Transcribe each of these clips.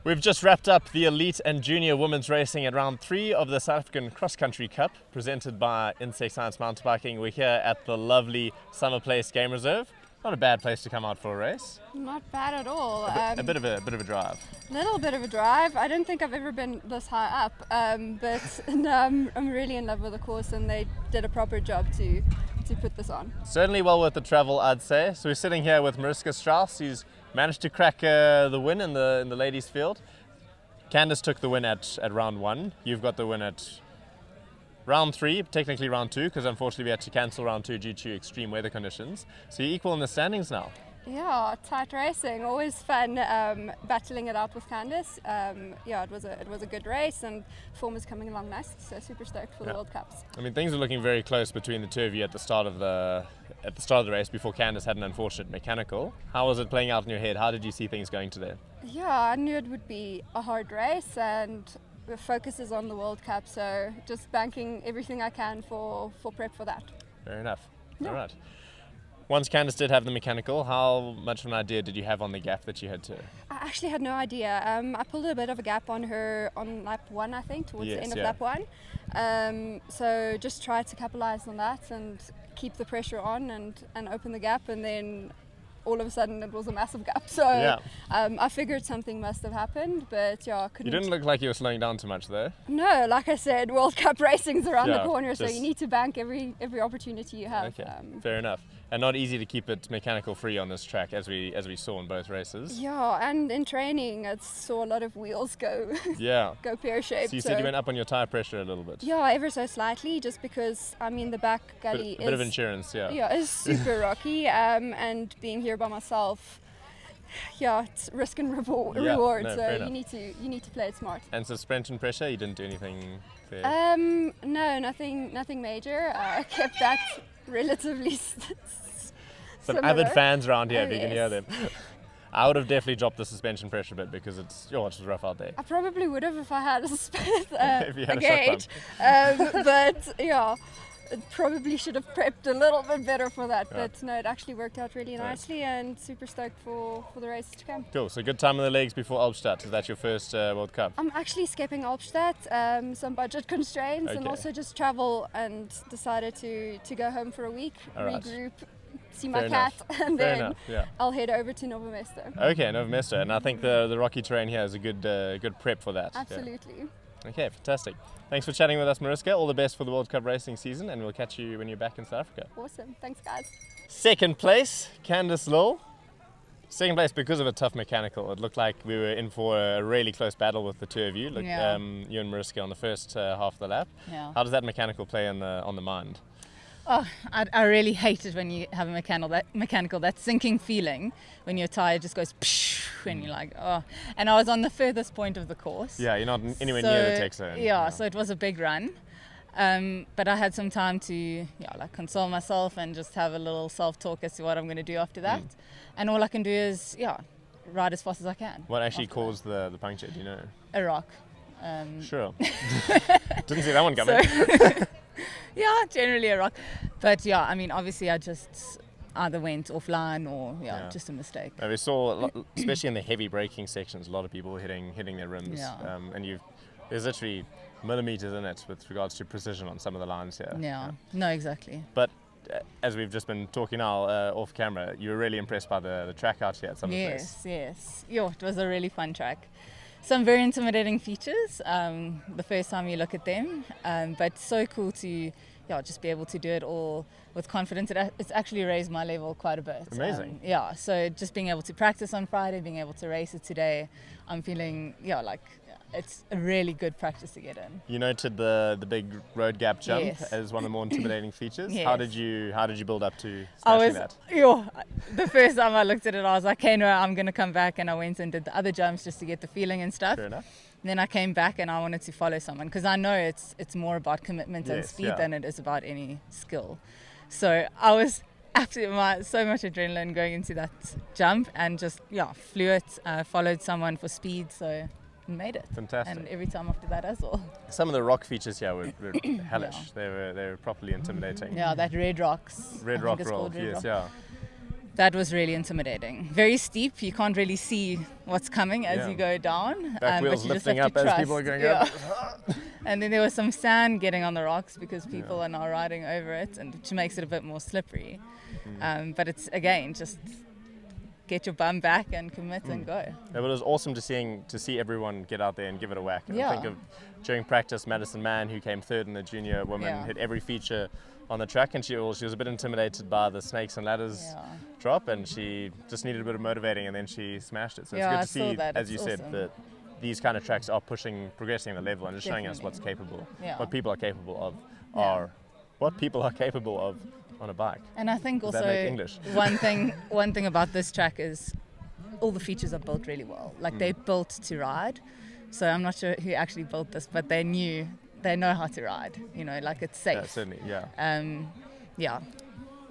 We've just wrapped up the elite and junior women's racing at round 3 of the South African Cross Country Cup, presented by Insect Science Mountain Biking. We're here at the lovely Summerplace Game Reserve. Not a bad place to come out for a race. Not bad at all. A bit of a drive. Little bit of a drive. I don't think I've ever been this high up, but no, I'm really in love with the course, and they did a proper job to put this on. Certainly well worth the travel, I'd say. So we're sitting here with Mariske Strauss, who's managed to crack the win in the ladies' field. Candice took the win at round 1. You've got the win at round 3, technically round 2, because unfortunately we had to cancel round 2 due to extreme weather conditions. So you're equal in the standings now. Yeah, tight racing. Always fun battling it out with Candice. It was a good race, and form is coming along nice. So super stoked for the World Cups. I mean, things were looking very close between the two of you at the start of the race before Candice had an unfortunate mechanical. How was it playing out in your head? How did you see things going today? Yeah, I knew it would be a hard race, and the focus is on the World Cup. So just banking everything I can for prep for that. Fair enough. Yeah. All right. Once Candice did have the mechanical, how much of an idea did you have on the gap that you had to? I actually had no idea. I pulled a bit of a gap on her on lap 1, I think, towards the end of lap 1. So just tried to capitalize on that and keep the pressure on and open the gap, and then all of a sudden it was a massive gap. So I figured something must have happened, but yeah, I couldn't. You didn't look like you were slowing down too much though. No, like I said, World Cup racing's around the corner, so you need to bank every opportunity you have. Okay, fair enough. And not easy to keep it mechanical free on this track, as we saw in both races. Yeah, and in training, I saw a lot of wheels go go pear-shaped. So you said you went up on your tyre pressure a little bit. Yeah, ever so slightly, just because the back gully bit of insurance, yeah, it's super rocky, and being here by myself, it's risk and reward. No, so you need to play it smart. And suspension pressure, you didn't do anything there? No, nothing major. I kept that relatively Some similar. avid fans around here, if you can yes. hear them. I would have definitely dropped the suspension pressure a bit, because it was rough out there. I probably would have if I had If you had a gauge. But yeah, it probably should have prepped a little bit better for that. Yeah. But no, it actually worked out really nicely, and super stoked for the races to come. Cool, so good time on the legs before Albstadt. Is that your first World Cup? I'm actually skipping Albstadt, some budget constraints, and also just travel, and decided to go home for a week, regroup, see my cat, and then I'll head over to Novo Mesto. Okay, Novo Mesto, and I think the rocky terrain here is a good prep for that. Absolutely. Yeah. Okay, fantastic. Thanks for chatting with us, Mariske. All the best for the World Cup racing season, and we'll catch you when you're back in South Africa. Awesome. Thanks, guys. Second place, Candice Lill. Second place because of a tough mechanical. It looked like we were in for a really close battle with the two of you. You and Mariske on the first half of the lap. Yeah. How does that mechanical play on the mind? Oh, I really hate it when you have a mechanical, that sinking feeling when your tyre just goes psh, and you're like, oh. And I was on the furthest point of the course. Yeah, you're not anywhere near the tech zone. Yeah, so it was a big run. But I had some time to console myself and just have a little self-talk as to what I'm going to do after that. And all I can do is, ride as fast as I can. What actually caused the puncture, do you know? A rock. Sure. Didn't see that one coming. Yeah, generally a rock. But obviously I just either went offline or just a mistake. We saw, especially in the heavy braking sections, a lot of people hitting their rims. Yeah. And there's literally millimeters in it with regards to precision on some of the lines here. Yeah. No, exactly. But as we've just been talking now off camera, you were really impressed by the track out here at Summerplace. Yes. Yeah, it was a really fun track. Some very intimidating features the first time you look at them, but so cool to just be able to do it all with confidence. It's actually raised my level quite a bit. Amazing. So just being able to practice on Friday, being able to race it today, I'm feeling it's a really good practice to get in. You noted the big road gap jump as one of the more intimidating features. Yes. How did you build up to smashing that? The first time I looked at it, I was like, okay, no, I'm going to come back, and I went and did the other jumps just to get the feeling and stuff. Fair enough. And then I came back and I wanted to follow someone, because I know it's more about commitment and speed than it is about any skill. So I was absolutely so much adrenaline going into that jump, and just flew it, followed someone for speed, so made it. Fantastic. And every time after that as well. Some of the rock features here were hellish. They were properly intimidating. Yeah, that Red Rocks. Red Rock roll, yes, yeah. That was really intimidating. Very steep. You can't really see what's coming as you go down. Back wheels but you just lifting have up to as trust. people are going up. And then there was some sand getting on the rocks because people are now riding over it, and which makes it a bit more slippery. But it's, again, just get your bum back and commit and go. Yeah, but it was awesome to see everyone get out there and give it a whack. And I think of during practice, Madison Mann, who came third in the junior women, hit every feature on the track, and she was a bit intimidated by the snakes and ladders drop, and she just needed a bit of motivating, and then she smashed it. So it's good to see, as you said, that these kind of tracks are progressing the level and just showing us what's capable, what people are capable of, what people are capable of on a bike. And I think also one thing about this track is all the features are built really well. Like they're built to ride. So I'm not sure who actually built this, but they know how to ride. You know, like it's safe. Yeah, certainly. Yeah.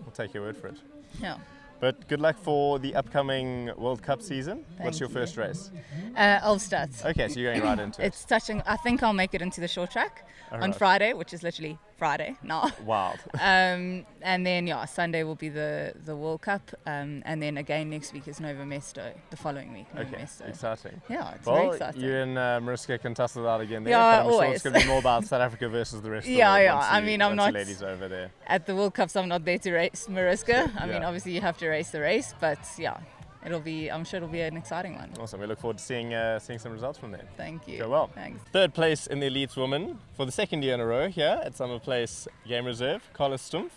We'll take your word for it. Yeah. But good luck for the upcoming World Cup season. What's your first race? Ulfstad. Okay, so you're going right into it. It's touching. I think I'll make it into the short track on Friday, which is literally Friday now. Wild. And then Sunday will be the World Cup, and then again next week is Nova Mesto. The following week, Nova Mesto. Exciting. Yeah, it's very exciting. You and Mariske can tussle it out again there. Yeah, but I'm always. sure it's going to be more about South Africa versus the rest of the world. I mean, I'm not ladies over there at the World Cups. I'm not there to race Mariske. I mean, obviously you have to race the race, but I'm sure it'll be an exciting one. Awesome. We look forward to seeing some results from there. Thank you. Go well. Thanks. Third place in the Elites Women for the second year in a row here at Summerplace Game Reserve, Karla Stumpf.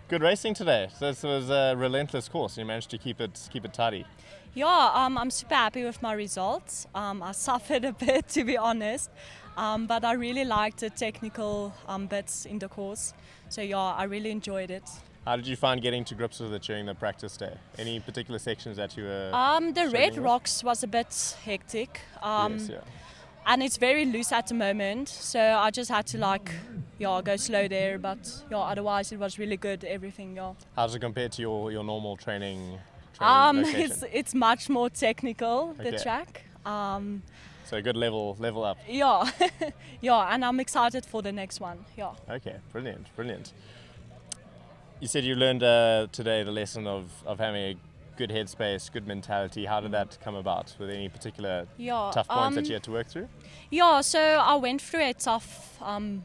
Good racing today. So this was a relentless course. You managed to keep it tidy. Yeah, I'm super happy with my results. I suffered a bit, to be honest, but I really liked the technical bits in the course. So I really enjoyed it. How did you find getting to grips with it during the practice day? Any particular sections that you were the red rocks was a bit hectic. And it's very loose at the moment, so I just had to go slow there, but otherwise it was really good, everything. How does it compare to your normal training location? It's much more technical, the track. So a good level up. Yeah. And I'm excited for the next one. Okay, brilliant. You said you learned today the lesson of having a good headspace, good mentality. How did that come about? Were there any particular tough points that you had to work through? Yeah, so I went through a tough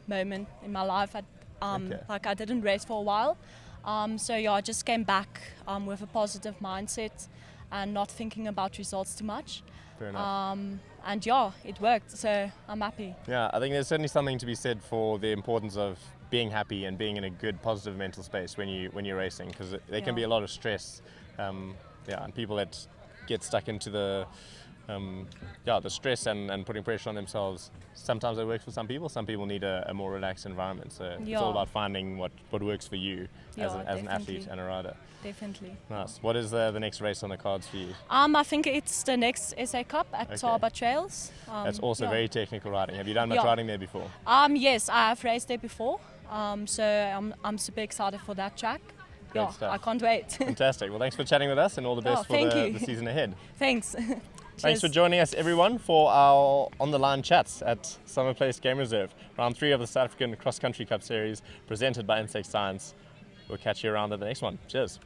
moment in my life. I didn't race for a while. I just came back with a positive mindset and not thinking about results too much. Fair enough. And it worked, so I'm happy. Yeah, I think there's certainly something to be said for the importance of being happy and being in a good, positive mental space when you're racing, because there can be a lot of stress, and people that get stuck into the stress and putting pressure on themselves. Sometimes it works for some people. Some people need a more relaxed environment. So it's all about finding what works for you as an athlete and a rider. Definitely. Nice. What is the next race on the cards for you? I think it's the next SA Cup at Taba Trails. That's also very technical riding. Have you done much riding there before? Yes, I have raced there before. So I'm super excited for that track. I can't wait. Fantastic. Well, thanks for chatting with us, and all the best for the season ahead. Thanks. Thanks for joining us, everyone, for our on-the-line chats at Summerplace Game Reserve, round 3 of the South African Cross Country Cup Series, presented by Insect Science. We'll catch you around at the next one. Cheers.